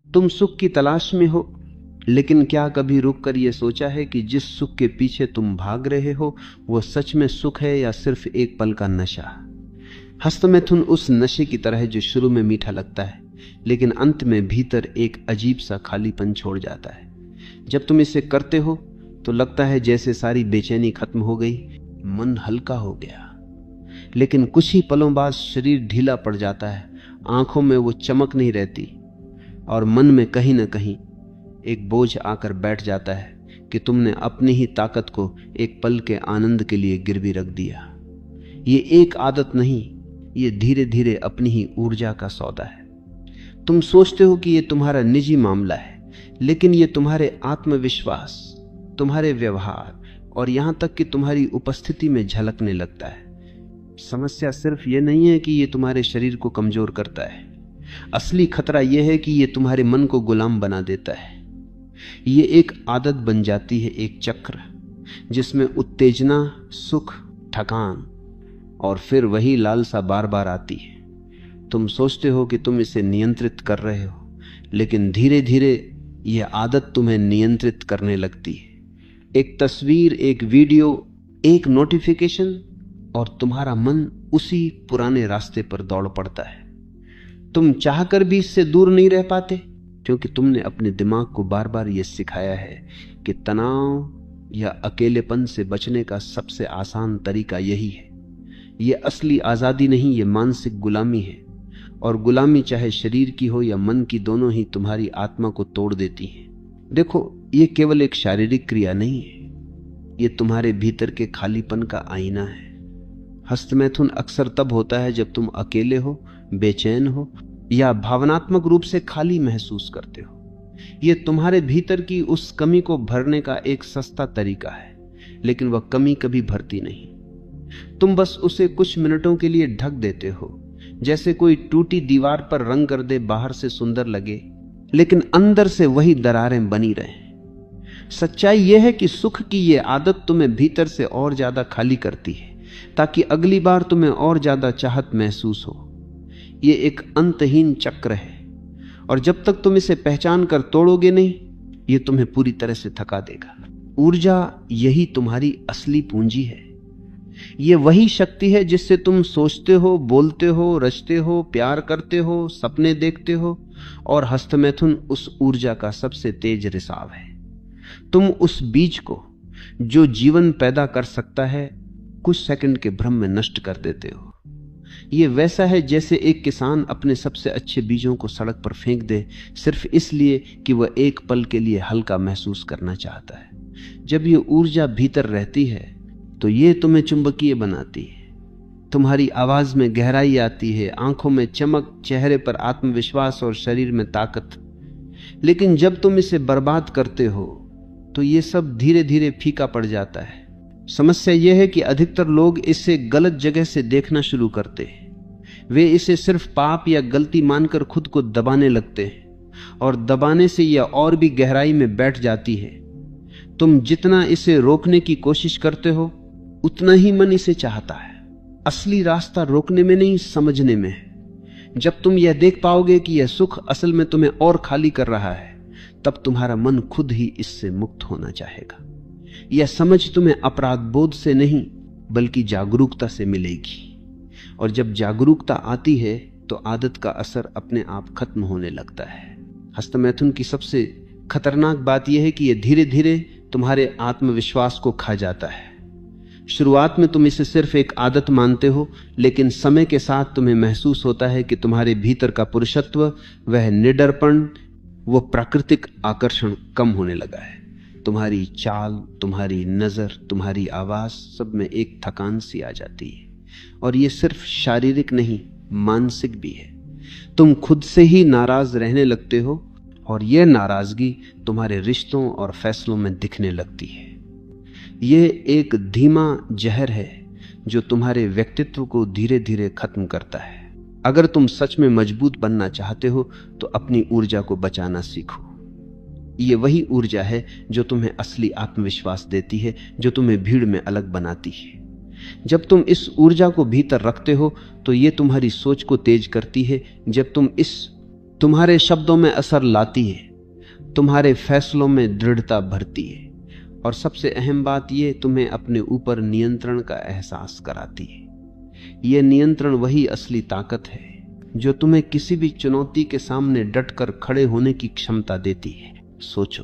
तुम सुख की तलाश में हो, लेकिन क्या कभी रुककर यह सोचा है कि जिस सुख के पीछे तुम भाग रहे हो वो सच में सुख है या सिर्फ एक पल का नशा? हस्तमैथुन उस नशे की तरह है जो शुरू में मीठा लगता है लेकिन अंत में भीतर एक अजीब सा खालीपन छोड़ जाता है। जब तुम इसे करते हो तो लगता है जैसे सारी बेचैनी खत्म हो गई, मन हल्का हो गया। लेकिन कुछ ही पलों बाद शरीर ढीला पड़ जाता है, आंखों में वो चमक नहीं रहती और मन में कहीं ना कहीं एक बोझ आकर बैठ जाता है कि तुमने अपनी ही ताकत को एक पल के आनंद के लिए गिरवी रख दिया। ये एक आदत नहीं, ये धीरे धीरे अपनी ही ऊर्जा का सौदा है। तुम सोचते हो कि ये तुम्हारा निजी मामला है, लेकिन ये तुम्हारे आत्मविश्वास, तुम्हारे व्यवहार और यहां तक कि तुम्हारी उपस्थिति में झलकने लगता है। समस्या सिर्फ ये नहीं है कि ये तुम्हारे शरीर को कमजोर करता है, असली खतरा यह है कि ये तुम्हारे मन को गुलाम बना देता है। ये एक आदत बन जाती है, एक चक्र जिसमें उत्तेजना, सुख, थकान और फिर वही लालसा बार बार आती है। तुम सोचते हो कि तुम इसे नियंत्रित कर रहे हो, लेकिन धीरे धीरे यह आदत तुम्हें नियंत्रित करने लगती है। एक तस्वीर, एक वीडियो, एक नोटिफिकेशन और तुम्हारा मन उसी पुराने रास्ते पर दौड़ पड़ता है। तुम चाहकर भी इससे दूर नहीं रह पाते, क्योंकि तुमने अपने दिमाग को बार बार यह सिखाया है कि तनाव या अकेलेपन से बचने का सबसे आसान तरीका यही है। यह असली आज़ादी नहीं, यह मानसिक गुलामी है, और गुलामी चाहे शरीर की हो या मन की, दोनों ही तुम्हारी आत्मा को तोड़ देती है। देखो, यह केवल एक शारीरिक क्रिया नहीं है, यह तुम्हारे भीतर के खालीपन का आईना है। हस्तमैथुन अक्सर तब होता है जब तुम अकेले हो, बेचैन हो या भावनात्मक रूप से खाली महसूस करते हो। यह तुम्हारे भीतर की उस कमी को भरने का एक सस्ता तरीका है, लेकिन वह कमी कभी भरती नहीं। तुम बस उसे कुछ मिनटों के लिए ढक देते हो, जैसे कोई टूटी दीवार पर रंग कर दे, बाहर से सुंदर लगे लेकिन अंदर से वही दरारें बनी रहें। सच्चाई यह है कि सुख की यह आदत तुम्हें भीतर से और ज्यादा खाली करती है, ताकि अगली बार तुम्हें और ज्यादा चाहत महसूस हो। यह एक अंतहीन चक्र है, और जब तक तुम इसे पहचान कर तोड़ोगे नहीं, यह तुम्हें पूरी तरह से थका देगा। ऊर्जा यही तुम्हारी असली पूंजी है। यह वही शक्ति है जिससे तुम सोचते हो, बोलते हो, रचते हो, प्यार करते हो, सपने देखते हो, और हस्तमैथुन उस ऊर्जा का सबसे तेज रिसाव है। तुम उस बीज को जो जीवन पैदा कर सकता है, कुछ सेकंड के भ्रम में नष्ट कर देते हो। यह वैसा है जैसे एक किसान अपने सबसे अच्छे बीजों को सड़क पर फेंक दे, सिर्फ इसलिए कि वह एक पल के लिए हल्का महसूस करना चाहता है। जब यह ऊर्जा भीतर रहती है तो ये तुम्हें चुंबकीय बनाती है, तुम्हारी आवाज में गहराई आती है, आंखों में चमक, चेहरे पर आत्मविश्वास और शरीर में ताकत। लेकिन जब तुम इसे बर्बाद करते हो तो ये सब धीरे धीरे फीका पड़ जाता है। समस्या यह है कि अधिकतर लोग इसे गलत जगह से देखना शुरू करते हैं। वे इसे सिर्फ पाप या गलती मानकर खुद को दबाने लगते हैं, और दबाने से यह और भी गहराई में बैठ जाती है। तुम जितना इसे रोकने की कोशिश करते हो, उतना ही मन इसे चाहता है। असली रास्ता रोकने में नहीं, समझने में है। जब तुम यह देख पाओगे कि यह सुख असल में तुम्हें और खाली कर रहा है, तब तुम्हारा मन खुद ही इससे मुक्त होना चाहेगा। यह समझ तुम्हें अपराध बोध से नहीं, बल्कि जागरूकता से मिलेगी, और जब जागरूकता आती है तो आदत का असर अपने आप खत्म होने लगता है। हस्तमैथुन की सबसे खतरनाक बात यह है कि यह धीरे धीरे तुम्हारे आत्मविश्वास को खा जाता है। शुरुआत में तुम इसे सिर्फ एक आदत मानते हो, लेकिन समय के साथ तुम्हें महसूस होता है कि तुम्हारे भीतर का पुरुषत्व, वह निडरपन, वो प्राकृतिक आकर्षण कम होने लगा है। तुम्हारी चाल, तुम्हारी नजर, तुम्हारी आवाज, सब में एक थकान सी आ जाती है, और ये सिर्फ शारीरिक नहीं, मानसिक भी है। तुम खुद से ही नाराज रहने लगते हो, और यह नाराजगी तुम्हारे रिश्तों और फैसलों में दिखने लगती है। यह एक धीमा जहर है जो तुम्हारे व्यक्तित्व को धीरे धीरे खत्म करता है। अगर तुम सच में मजबूत बनना चाहते हो तो अपनी ऊर्जा को बचाना सीखो। ये वही ऊर्जा है जो तुम्हें असली आत्मविश्वास देती है, जो तुम्हें भीड़ में अलग बनाती है। जब तुम इस ऊर्जा को भीतर रखते हो तो ये तुम्हारी सोच को तेज करती है। जब तुम इस तुम्हारे शब्दों में असर लाती है, तुम्हारे फैसलों में दृढ़ता भरती है, और सबसे अहम बात यह तुम्हें अपने ऊपर नियंत्रण का एहसास कराती है। यह नियंत्रण वही असली ताकत है जो तुम्हें किसी भी चुनौती के सामने डटकर खड़े होने की क्षमता देती है। सोचो,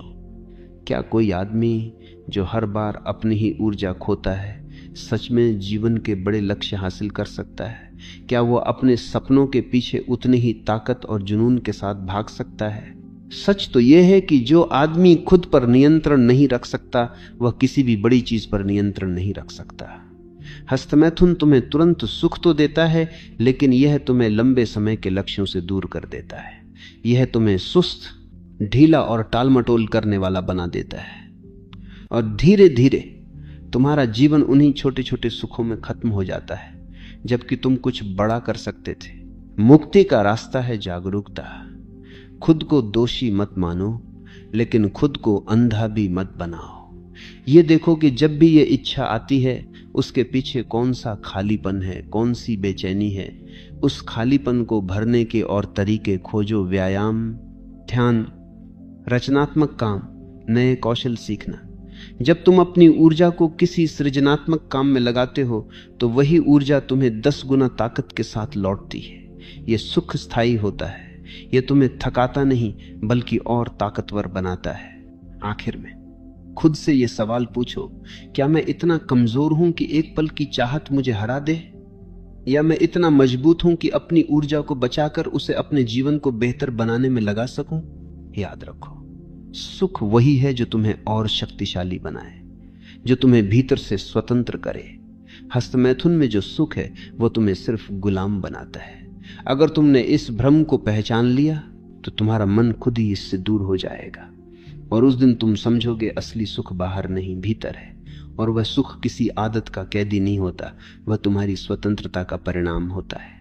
क्या कोई आदमी जो हर बार अपनी ही ऊर्जा खोता है सच में जीवन के बड़े लक्ष्य हासिल कर सकता है? क्या वो अपने सपनों के पीछे उतनी ही ताकत और जुनून के साथ भाग सकता है? सच तो यह है कि जो आदमी खुद पर नियंत्रण नहीं रख सकता वह किसी भी बड़ी चीज पर नियंत्रण नहीं रख सकता। हस्तमैथुन तुम्हें तुरंत सुख तो देता है, लेकिन यह तुम्हें लंबे समय के लक्ष्यों से दूर कर देता है। यह तुम्हें सुस्त, ढीला और टालमटोल करने वाला बना देता है, और धीरे धीरे तुम्हारा जीवन उन्हीं छोटे छोटे सुखों में खत्म हो जाता है, जबकि तुम कुछ बड़ा कर सकते थे। मुक्ति का रास्ता है जागरूकता। खुद को दोषी मत मानो, लेकिन खुद को अंधा भी मत बनाओ। ये देखो कि जब भी ये इच्छा आती है उसके पीछे कौन सा खालीपन है, कौन सी बेचैनी है। उस खालीपन को भरने के और तरीके खोजो। व्यायाम, ध्यान, रचनात्मक काम, नए कौशल सीखना। जब तुम अपनी ऊर्जा को किसी सृजनात्मक काम में लगाते हो तो वही ऊर्जा तुम्हें 10 गुना ताकत के साथ लौटती है। यह सुख स्थायी होता है। यह तुम्हें थकाता नहीं बल्कि और ताकतवर बनाता है। आखिर में खुद से यह सवाल पूछो, क्या मैं इतना कमजोर हूं कि एक पल की चाहत मुझे हरा दे, या मैं इतना मजबूत हूं कि अपनी ऊर्जा को बचाकर उसे अपने जीवन को बेहतर बनाने में लगा सकूं? याद रखो, सुख वही है जो तुम्हें और शक्तिशाली बनाए, जो तुम्हें भीतर से स्वतंत्र करे। हस्तमैथुन में जो सुख है वो तुम्हें सिर्फ गुलाम बनाता है। अगर तुमने इस भ्रम को पहचान लिया तो तुम्हारा मन खुद ही इससे दूर हो जाएगा, और उस दिन तुम समझोगे असली सुख बाहर नहीं भीतर है। और वह सुख किसी आदत का कैदी नहीं होता, वह तुम्हारी स्वतंत्रता का परिणाम होता है।